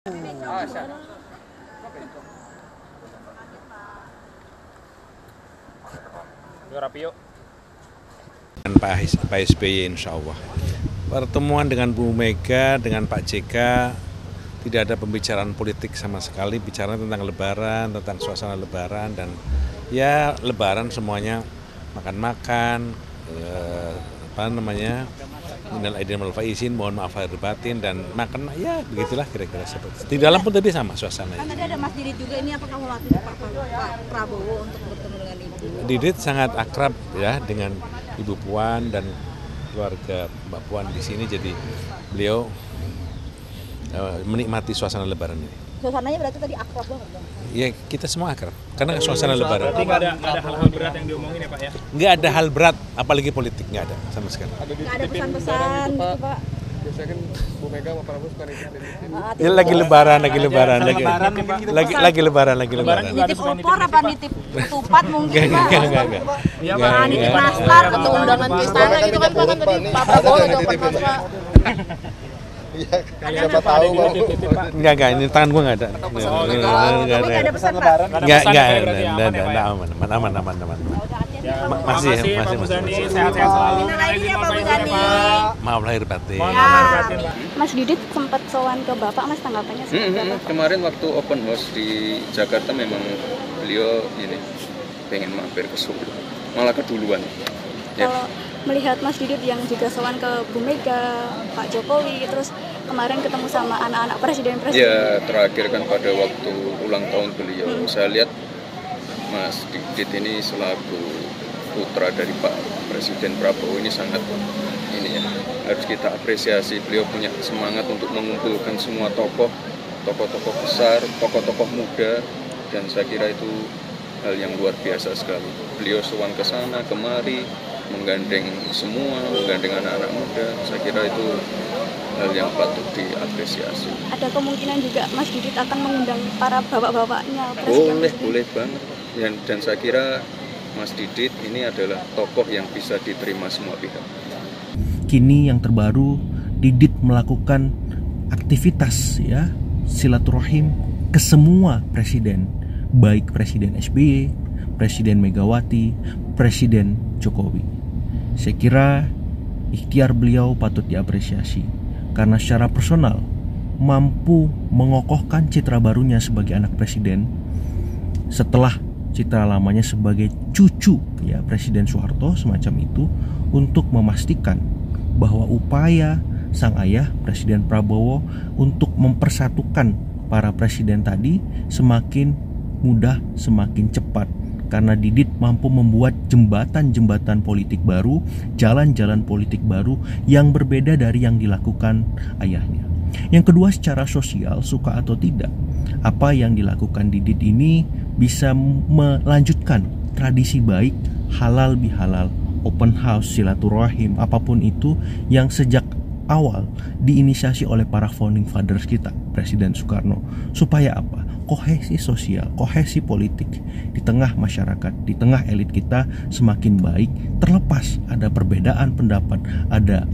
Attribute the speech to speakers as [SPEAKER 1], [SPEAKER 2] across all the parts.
[SPEAKER 1] Pak SBY insya Allah. Pertemuan dengan Bu Mega, dengan Pak JK, tidak ada pembicaraan politik sama sekali, bicara tentang lebaran, tentang suasana lebaran, dan ya lebaran semuanya makan-makan, minal aidin wal faizin, mohon maaf lahir batin, dan makan, ya begitulah kira-kira seperti itu. Di dalam pun tadi sama suasananya.
[SPEAKER 2] Kan tadi ada Mas Didit juga, ini apakah mewakili Pak Prabowo untuk bertemu dengan Ibu?
[SPEAKER 1] Didit sangat akrab ya dengan Ibu Puan dan keluarga Mbak Puan di sini, jadi beliau menikmati suasana lebaran ini.
[SPEAKER 2] Suasananya berarti tadi akrab banget Bang?
[SPEAKER 1] Ya kita semua akrab, karena suasana lebaran.
[SPEAKER 3] Berarti nggak ada hal-hal berat yang diomongin ya Pak ya?
[SPEAKER 1] Nggak ada hal berat, apalagi politik, nggak ada sama sekali.
[SPEAKER 2] Nggak ada pesan-pesan gitu Pak?
[SPEAKER 4] Biasanya kan Bu Mega sama Prabowo suka nitipin.
[SPEAKER 1] Ya lagi lebaran.
[SPEAKER 2] Nitip opor apa nitip ketupat mungkin Pak?
[SPEAKER 1] Enggak.
[SPEAKER 2] Nitip nastar
[SPEAKER 5] atau undangan ke istana gitu kan Pak, kan tadi Pak Prabowo atau Pak.
[SPEAKER 4] Iya, siapa tahu Bang.
[SPEAKER 1] Enggak, ini tangan gua nggak ada.
[SPEAKER 2] Tapi nggak ada pesan Pak?
[SPEAKER 1] Enggak, aman. Masih.
[SPEAKER 3] Pak Muzani, sehat-sehat selalu.
[SPEAKER 2] Pak Muzani.
[SPEAKER 1] Maaf lahir batin.
[SPEAKER 6] Mas Didit sempat sowan ke Bapak, Mas, tanggapannya seperti apa?
[SPEAKER 7] Kemarin waktu open house di Jakarta memang beliau ini pengen mampir ke Solo, malah keduluan.
[SPEAKER 6] Kalau melihat Mas Didit yang juga sowan ke Bu Mega, Pak Jokowi, terus kemarin ketemu sama anak-anak presiden-presiden.
[SPEAKER 7] Ya terakhir kan pada waktu ulang tahun beliau, saya lihat Mas Didit ini selaku putra dari Pak Presiden Prabowo ini sangat ini ya, harus kita apresiasi. Beliau punya semangat untuk mengumpulkan semua tokoh besar, tokoh muda, dan saya kira itu hal yang luar biasa sekali. Beliau sowan ke sana kemari, menggandeng anak-anak muda. Saya kira itu hal yang patut diapresiasi.
[SPEAKER 6] Ada kemungkinan juga Mas Didit akan mengundang para bapak-bapaknya
[SPEAKER 7] Boleh banget. Dan saya kira Mas Didit ini adalah tokoh yang bisa diterima semua pihak.
[SPEAKER 8] Kini yang terbaru, Didit melakukan aktivitas ya silaturahim ke semua presiden, baik Presiden SBY, Presiden Megawati, Presiden Jokowi. Saya kira ikhtiar beliau patut diapresiasi karena secara personal mampu mengokohkan citra barunya sebagai anak presiden setelah citra lamanya sebagai cucu ya Presiden Soeharto semacam itu, untuk memastikan bahwa upaya sang ayah Presiden Prabowo untuk mempersatukan para presiden tadi semakin mudah, semakin cepat, karena Didit mampu membuat jembatan-jembatan politik baru, jalan-jalan politik baru yang berbeda dari yang dilakukan ayahnya. Yang kedua, secara sosial, suka atau tidak, apa yang dilakukan Didit ini bisa melanjutkan tradisi baik, halal bihalal, open house, silaturahim, apapun itu yang sejak awal diinisiasi oleh para founding fathers kita, Presiden Soekarno. Supaya apa? Kohesi sosial, kohesi politik di tengah masyarakat, di tengah elit kita semakin baik, terlepas ada perbedaan pendapat, ada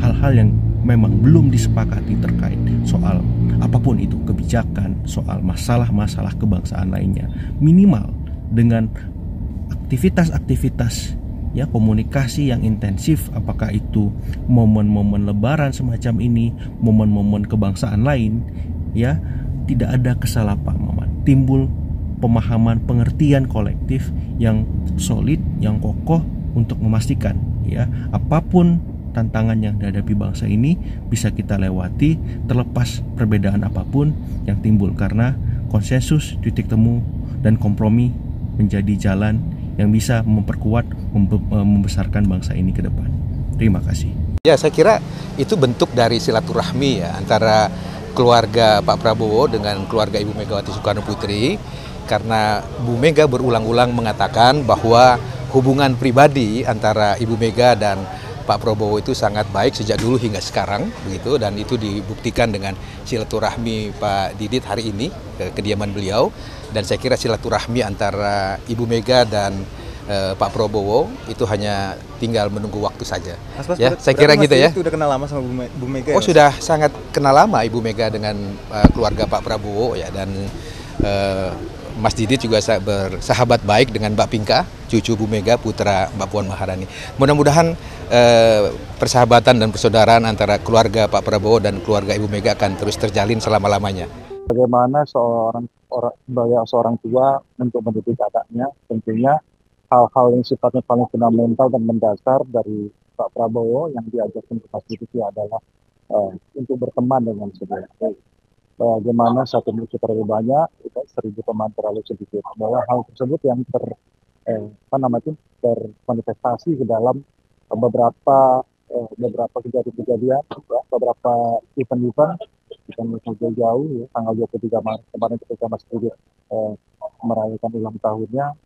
[SPEAKER 8] hal-hal yang memang belum disepakati terkait soal apapun itu, kebijakan, soal masalah-masalah kebangsaan lainnya. Minimal dengan aktivitas-aktivitas ya, komunikasi yang intensif, apakah itu momen-momen lebaran semacam ini, momen-momen kebangsaan lain, ya, tidak ada kesalahpahaman, timbul pemahaman, pengertian kolektif yang solid, yang kokoh untuk memastikan ya apapun tantangan yang dihadapi bangsa ini bisa kita lewati terlepas perbedaan apapun yang timbul, karena konsensus, titik temu, dan kompromi menjadi jalan yang bisa memperkuat, membesarkan bangsa ini ke depan. Terima kasih.
[SPEAKER 9] Ya, saya kira itu bentuk dari silaturahmi ya antara keluarga Pak Prabowo dengan keluarga Ibu Megawati Soekarno Putri, karena Bu Mega berulang-ulang mengatakan bahwa hubungan pribadi antara Ibu Mega dan Pak Prabowo itu sangat baik sejak dulu hingga sekarang begitu, dan itu dibuktikan dengan silaturahmi Pak Didit hari ini ke kediaman beliau. Dan saya kira silaturahmi antara Ibu Mega dan Pak Prabowo itu hanya tinggal menunggu waktu saja.
[SPEAKER 10] Mas,
[SPEAKER 9] Ya, saya kira gitu ya.
[SPEAKER 10] Itu udah kenal lama sama Bu Mega.
[SPEAKER 9] Oh,
[SPEAKER 10] ya, Mas?
[SPEAKER 9] sudah sangat kenal lama Ibu Mega dengan keluarga Pak Prabowo ya, dan Mas Didit juga bersahabat baik dengan Mbak Pinka, cucu Bu Mega, putra Mbak Puan Maharani. Mudah-mudahan persahabatan dan persaudaraan antara keluarga Pak Prabowo dan keluarga Ibu Mega akan terus terjalin selama-lamanya.
[SPEAKER 11] Bagaimana sebagai seorang tua untuk mendidik anaknya, tentunya hal-hal yang sifatnya paling fundamental dan mendasar dari Pak Prabowo yang diajarkan ke Mas Didit adalah untuk berteman dengan semua. Bagaimana satu musuh terlalu banyak, 1.000 teman terlalu sedikit. Bahwa hal tersebut yang termanifestasi ke dalam beberapa kejadian, beberapa event-event jauh ya, tanggal 23 Maret kemarin ketika Mas Didit merayakan ulang tahunnya,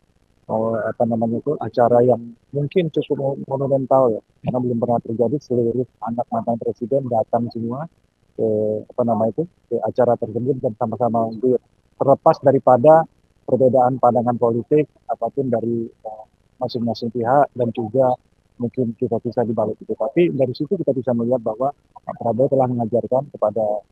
[SPEAKER 11] acara yang mungkin cukup monumental ya, karena belum pernah terjadi, seluruh anak mantan presiden datang semua ke acara tersebut dan sama-sama terlepas daripada perbedaan pandangan politik apapun dari masing-masing pihak, dan juga mungkin kita bisa dibalik itu. Tapi dari situ kita bisa melihat bahwa Pak Prabowo telah mengajarkan kepada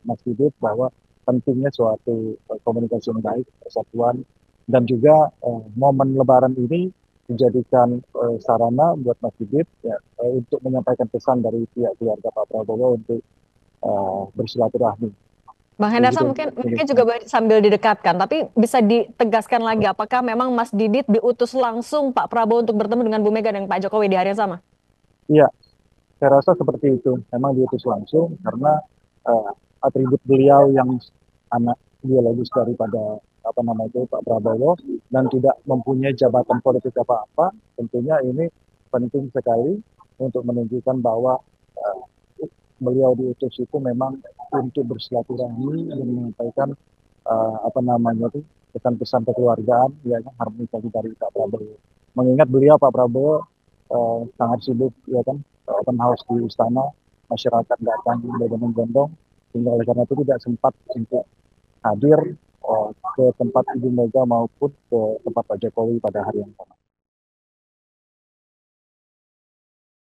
[SPEAKER 11] Mas Didit bahwa pentingnya suatu komunikasi yang baik, persatuan, dan juga momen Lebaran ini menjadikan sarana buat Mas Didit ya, untuk menyampaikan pesan dari pihak keluarga Pak Prabowo untuk bersilaturahmi.
[SPEAKER 12] Bang Hendarsa mungkin juga sambil didekatkan, tapi bisa ditegaskan lagi apakah memang Mas Didit diutus langsung Pak Prabowo untuk bertemu dengan Bu Mega dan Pak Jokowi di hari yang sama?
[SPEAKER 11] Iya, saya rasa seperti itu. Memang diutus langsung karena atribut beliau yang anak biologis daripada Pak Prabowo dan tidak mempunyai jabatan politik apa-apa, tentunya ini penting sekali untuk menunjukkan bahwa beliau diutus itu memang untuk bersilaturahmi dan menyampaikan pesan-pesan kekeluargaan yang harmonisasi dari Pak Prabowo. Mengingat beliau Pak Prabowo sangat sibuk ya kan, open house di istana, masyarakat datang berbondong-bondong, sehingga oleh karena itu tidak sempat untuk hadir ke tempat Ibu Mega maupun ke tempat Pak Jokowi pada hari yang sama.